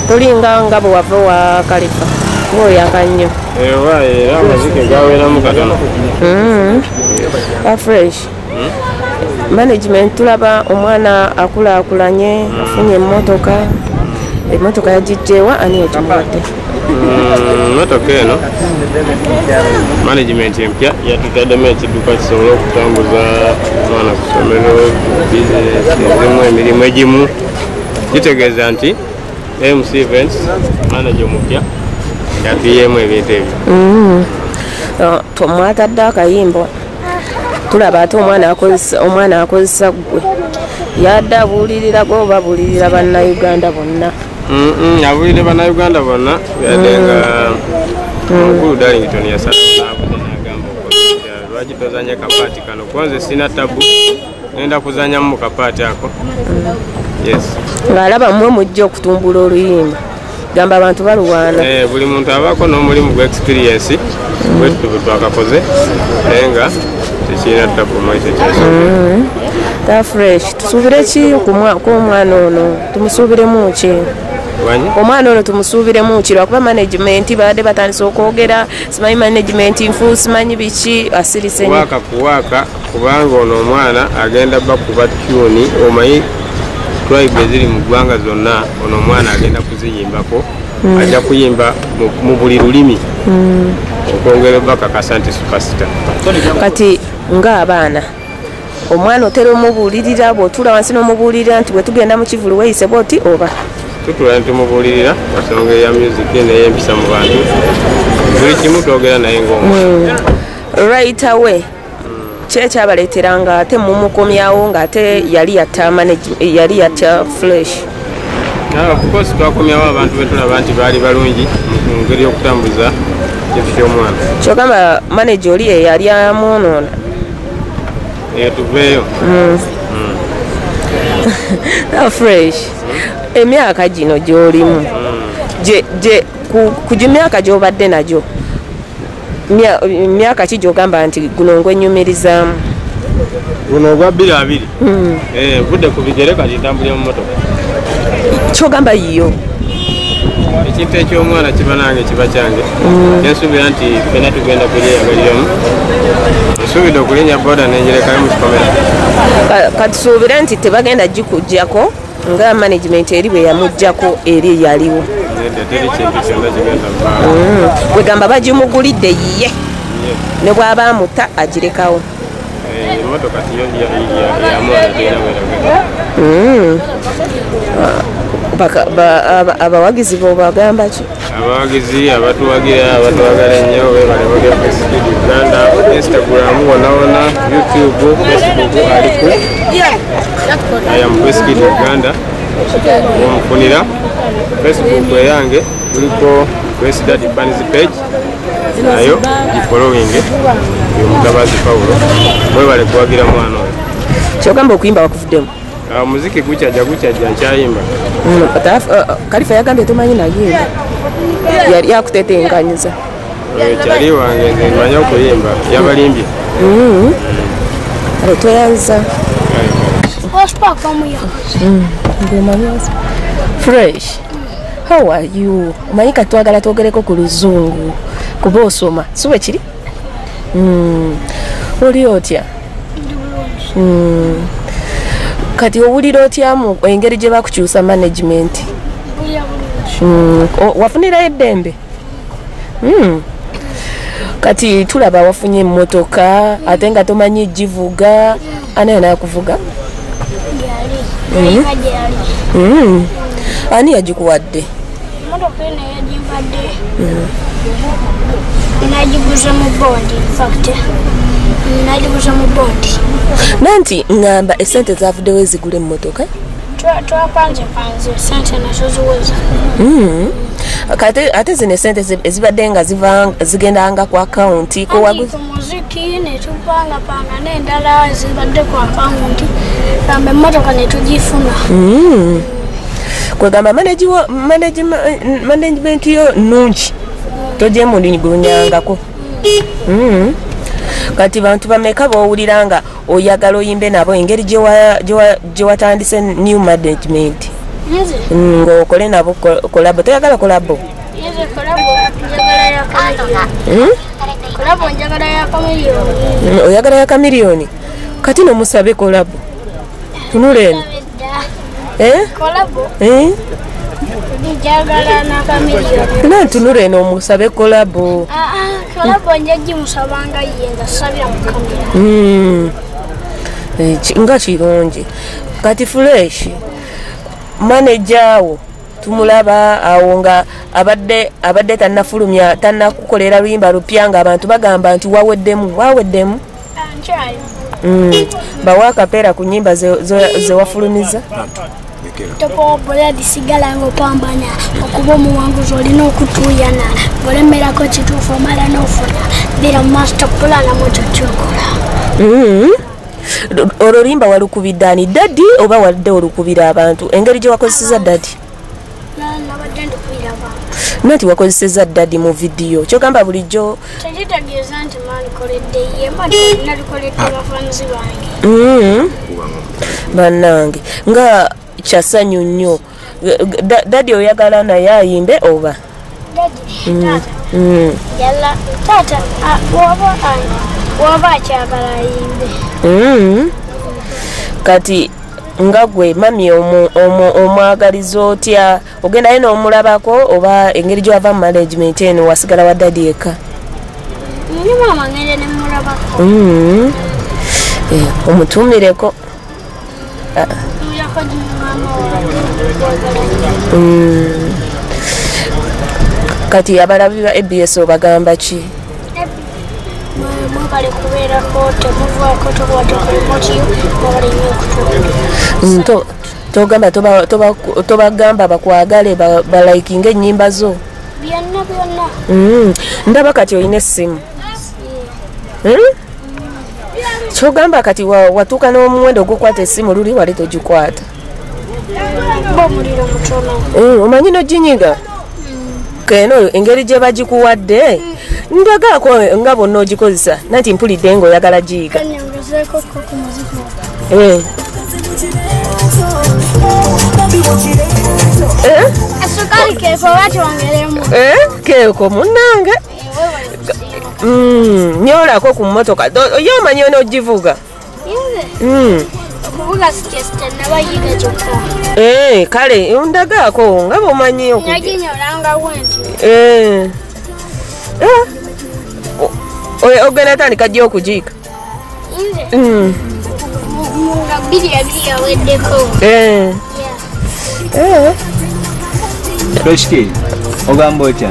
tulinga nga bwe wava wa Khalifa ng'oyaka nnyo era amazike gaweramu katono fresh management tulaba omwana akulaakulanye afunye emmotoka yagijjeewa ani ekimuwadde motoka eno management empya yatutaddemu ekidduka kisobole okutambuza omwana ku ssomero bizinesi ezimu emirimu egimu kitegeeza nti MC Events manager omupya yafiyeemu ebintu ebyo tomwatadde akayimba tulaba ate omwana akozesa gwe yadde abuulirira go oba abuulirira bannayuganda bonna abuulire bannayuganda bonna yadde nga omukulu Darlington yasaaabuze n'agamba lwaki tozanya kapaati kano kubanze sina tabu ngenda kuzanyamu mu kapaati ako ng'alaba mmwe mujja okutumbula oluyimba gamba abantu baluwaana buli muntu abaako n'omulimu gwa experience bwetutu bwe twakakoze naye nga tekirina tabu maisha ta fresh tusuubire ki k'omwana ono tumusuubiremu ki omwana ono tumusuubiremu ki lwakuba management baadde batandise okwogera simanyi management nfu simanyi biki asirise kuwaaka kubanga ono omwana agenda bakuba tyuni omanyi tribe eziri mu ggwanga zonna ono omwana agenda kuziyimbako ajja kuyimba mu buli lulimi okwongera bakakasa nti superstar kati ng'abaana omwana otera omubuulirira bw'otuula wansi n'omubuulirira nti bwe tugenda mu kivulu weeyise bw'oti oba tutula ntumubuulirira ensonga eya music n'ey'empisa mu bantu buli kimu twogera naye ng'omu right away kyekyabaleeteranga ate mumukomyawo ng'ate yali yatta fresh kukosi twakomyawo abantu betulaba nti baali balungi mu ngeri y'okutambuza ekifu ky'omwana kyogamba manager oli eyali amunoona tuveeyo fresh emyaka gino gy'olimu ku myaka gy'obadde nagyo myaka ki gy'ogamba nti guno ngwenyumirizaamu guno ogwa 22 nvudde ku bigere kati ntambulira mu motoka kyogamba yiyo ekintu eky'omwana kiba nange kiba kyange kyensuubira nti fena tugenda kulyeyagaliramu nsuubidde okulinnya boda nenjerekayo mu kikomera katusuubire nti tebagenda gikujjako nga management eri bwe yamuggyako eri yaliwo teri kintu kyonna kigenda wegamba bagimugulidde yiye ne bw'aba amutta agirekawo emotoka yamwana abawagizi bobagamba ki abawagizi abatuwagira abatwagala ennyo bebaleboge Facebook Uganda Instagram wonawona YouTube Facebook aliku aya mu Facebook Uganda omufunira Facebook eyange kuliko President Fans page nayo following y'omutabazi Paulo mwebale kuwagira mwana oyo kyogamba okuyimba wakuvuddemu muziki gukyajja nkyayimba Khalifa yagambye tomanyi nayimba yali akutetenkanyiza kyali wange nze manya okuyimba yabalimbye toyanza fresh how are you omanyi kati twagala twogereko ku luzungu kuba osoma si bwe kiri oli otya kati owulira otyamu engeri gye bakukyusa management wafunirayo eddembe kati tulaba wafunye emmotoka ate nga tomanyi givuga anayo nayakuvuga ani yagikuwadde nanti ngamba esente zavuddewo ezigula emmotoka kati ate zino esente ezibadde nga zigendanga ku akawunti muziki netupangapanga n'endala zibadde ku akawunti gamba emmotoka netugifuna kwegamba management yo nungi togyemulunyangako kati bantu bameka bowulira nga oyagala oyimbe nabo engeri gye watandise new management ng'okole nabo kolabo. Toyagala kolabo? Oyagala ya kamiliyoni? Kati nomusabe kolabo. Tunula eno. Kolabo? Njagala na kamiliyoni. Nantunula eno omusabe kolabo. Kolabo njaji musabanga yenga sabya mukamera. Nga kirungi. Kati Fresh manager wo tumulaba awo nga abadde tannafulumya tannakukolera luyimba lupya nga abantu bagamba nti waweddemu. Bawa akapeera ku nnyimba ze wafulumiza. Topo boladi sigala ngopambana okuba omuwanguzi olina okutuuyana bolemerako kituufu omala n'ofuna bira master plan amoto kyokola. Ololimba walukubidde ani Daddy oba wadde olukubira abantu? Engeri gye wakozeseza Daddy? Nabadde ndikubira abantu. Nati wakozeseza Daddy mu video kyogamba bulijjo tekitegeeza nti manikoledde ye nalikoledde bafanzi bange. Bannange nga kyasanyu nnyo. Daddy oyagala naye ayimbe oba? Tata waba akyagala ayimbe. Kati nga gwe mami omwagaliza otya? Ogenda ye n'omulabako oba engeri gy'ava mu management eno wasigala wa Daddy eka? Mama ngende ne mulabako. Omutumireko. Kati abalabi ba ABS obagamba ki? Mwebale kubeerako temuvaako tobwate togamba tobagamba bakwagale balaikinga ennyimba zo? byonna. Ndaba kati olina essimu. Kyogamba kati watuuka n'omuwendo ogwokwata essimu luli wali togikwata. Omuliro mutono. Omanyi n'oginyiga? Keno engeri gye bagikuwadde ndagaako nga bonna ogikozesa nanti mpulidde ng'oyagala giyiga. Keeko munnange nyolako ku mmotoka yo omanyi onoogivuga? Okuvuga sikesite nabayiga kyokka. Kale ndagaako nga bomanyi naginyolanga bwenti. Ogenda tandika gye okugiika? Nga 2 yaweddeko. Fresh Kid ogamba otya?